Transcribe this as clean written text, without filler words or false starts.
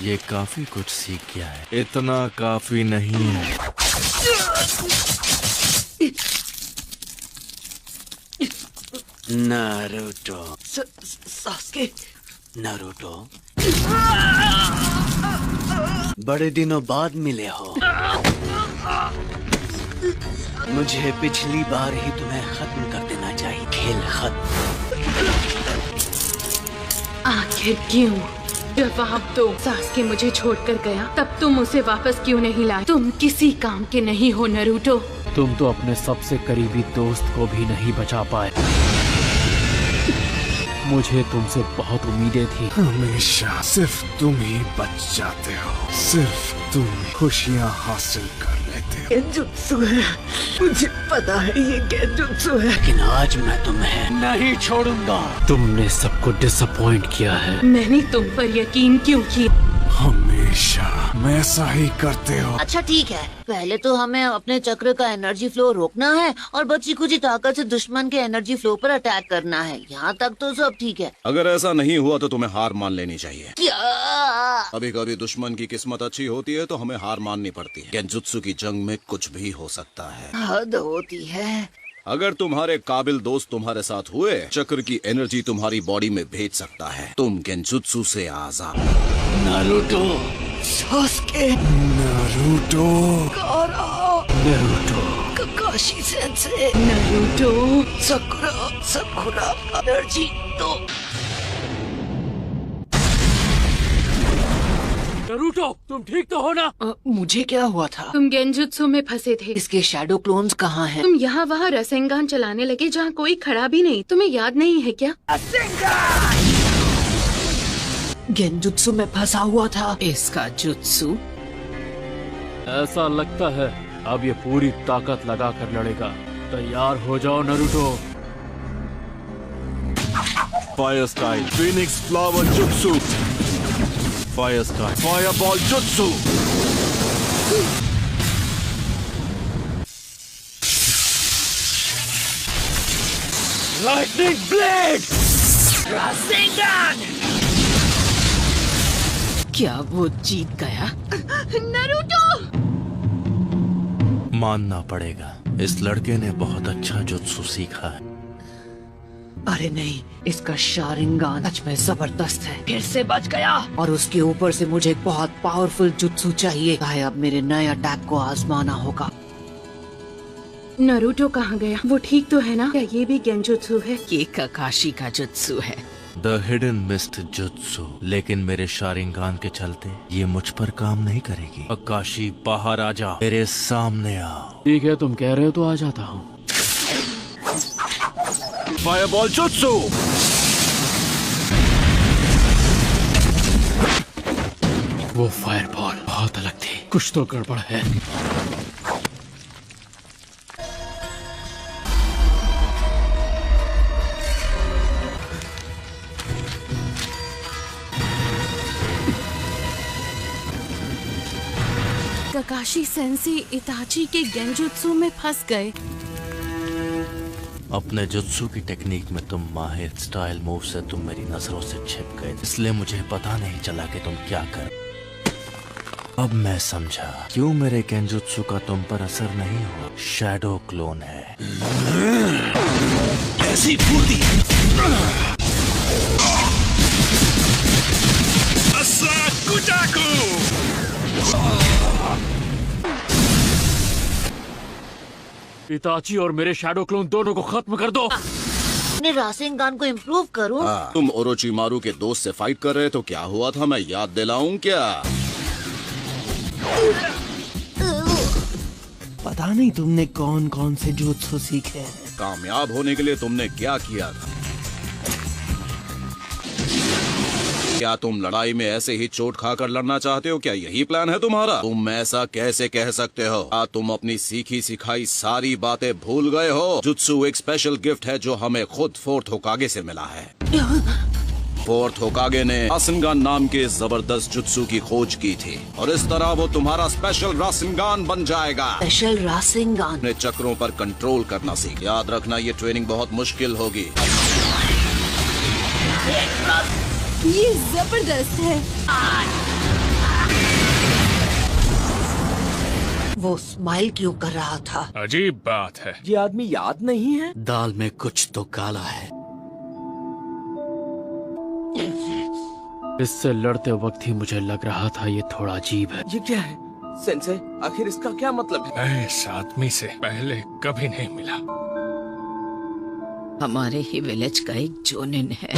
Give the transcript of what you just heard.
ये काफी कुछ सीख गया है। इतना काफी नहीं है। नारुतो। सास्के। नारुतो, बड़े दिनों बाद मिले हो। मुझे पिछली बार ही तुम्हें खत्म कर देना चाहिए। खेल खत्म। आखिर क्यों? जब आप तो सास्के मुझे छोड़कर गया, तब तुम उसे वापस क्यों नहीं लाए? तुम किसी काम के नहीं हो नारुतो। तुम तो अपने सबसे करीबी दोस्त को भी नहीं बचा पाए। मुझे तुमसे बहुत उम्मीदें थी। हमेशा सिर्फ तुम ही बच जाते हो, सिर्फ तुम खुशियाँ हासिल कर लेते हो। गेंजुत्सु है, मुझे पता है ये गेंजुत्सु है, लेकिन आज मैं तुम्हें नहीं छोड़ूंगा। तुमने सबको डिसअपॉइंट किया है। मैंने तुम पर यकीन क्यों किया? हमेशा मैं ऐसा ही करते हो। अच्छा ठीक है, पहले तो हमें अपने चक्र का एनर्जी फ्लो रोकना है और बची कुछ ताकत से दुश्मन के एनर्जी फ्लो पर अटैक करना है। यहाँ तक तो सब ठीक है। अगर ऐसा नहीं हुआ तो तुम्हें हार मान लेनी चाहिए। क्या? कभी कभी दुश्मन की किस्मत अच्छी होती है तो हमें हार माननी पड़ती है। गेंजुत्सु की जंग में कुछ भी हो सकता है। हद होती है। अगर तुम्हारे काबिल दोस्त तुम्हारे साथ हुए, चक्र की एनर्जी तुम्हारी बॉडी में भेज सकता है। तुम गेंजुत्सु से आजाद। Naruto, Sasuke, Naruto, Gaara, Naruto, Kakashi sensei, Naruto, Sakura energy तो। नारुतो, तुम ठीक तो हो ना? मुझे क्या हुआ था? तुम गेंजुत्सु में फंसे थे। इसके शैडो क्लोन्स कहाँ हैं? तुम यहाँ वहाँ रसेंगान चलाने लगे जहाँ कोई खड़ा भी नहीं। तुम्हें याद नहीं है क्या? गेंजुत्सु में फंसा हुआ था। इसका जुत्सु। ऐसा लगता है अब ये पूरी ताकत लगा कर लड़ेगा। तैयार हो जाओ Naruto. Fire style Phoenix flower jutsu. Fire style fireball jutsu. Lightning blade. क्या वो जीत गया? नारुतो! मानना पड़ेगा, इस लड़के ने बहुत अच्छा जुत्सु सीखा है। अरे नहीं, इसका शारिंगान सच में जबरदस्त है। फिर से बच गया। और उसके ऊपर से मुझे एक बहुत पावरफुल जुत्सु चाहिए। अब मेरे नए अटैक को आजमाना होगा। नारुतो कहाँ गया? वो ठीक तो है ना? क्या ये भी गेंजुत्सु है? ये काकाशी का जुत्सु है। The hidden mist jutsu. लेकिन मेरे शारिंगान के चलते ये मुझ पर काम नहीं करेगी। काकाशी बाहर आ जा, मेरे सामने आओ। ठीक है, तुम कह रहे हो तो आ जाता हूँ। Fireball jutsu. वो फायरबॉल बहुत अलग थी। कुछ तो गड़बड़ है। काकाशी सेंसी इताची के गेंजुत्सु में फंस गए। अपने जुत्सु की टेक्निक में तुम माहिर। स्टाइल मूव से तुम मेरी नजरों से छिप गए, इसलिए मुझे पता नहीं चला कि तुम क्या कर। अब मैं समझा क्यों मेरे गेंजुत्सु का तुम पर असर नहीं हुआ। शैडो क्लोन है। ऐसी फूटी इताची और मेरे शैडो क्लोन दोनों को खत्म कर दो। अपने रासेंगान को इम्प्रूव करूं। तुम ओरोचिमारू के दोस्त से फाइट कर रहे तो क्या हुआ था, मैं याद दिलाऊं क्या? पता नहीं तुमने कौन कौन से जुत्सु सीखे हैं। कामयाब होने के लिए तुमने क्या किया था? क्या तुम लड़ाई में ऐसे ही चोट खाकर लड़ना चाहते हो? क्या यही प्लान है तुम्हारा? तुम ऐसा कैसे कह सकते हो? क्या तुम अपनी सीखी सिखाई सारी बातें भूल गए हो? जुत्सु एक स्पेशल गिफ्ट है जो हमें खुद फोर्थ होकागे से मिला है। फोर्थ होकागे ने रासेंगान नाम के जबरदस्त जुत्सु की खोज की थी और इस तरह वो तुम्हारा स्पेशल रासेंगान बन जाएगा। Special Rasengan. अपने चक्रों पर कंट्रोल करना सीख। याद रखना ये ट्रेनिंग बहुत मुश्किल होगी। ये जबरदस्त है। वो स्माइल क्यों कर रहा था? अजीब बात है। ये आदमी याद नहीं है? दाल में कुछ तो काला है। इससे लड़ते वक्त ही मुझे लग रहा था ये थोड़ा अजीब है। ये क्या है सेंसे? आखिर इसका क्या मतलब है? मैं इस आदमी से पहले कभी नहीं मिला। हमारे ही विलेज का एक जोनिन है।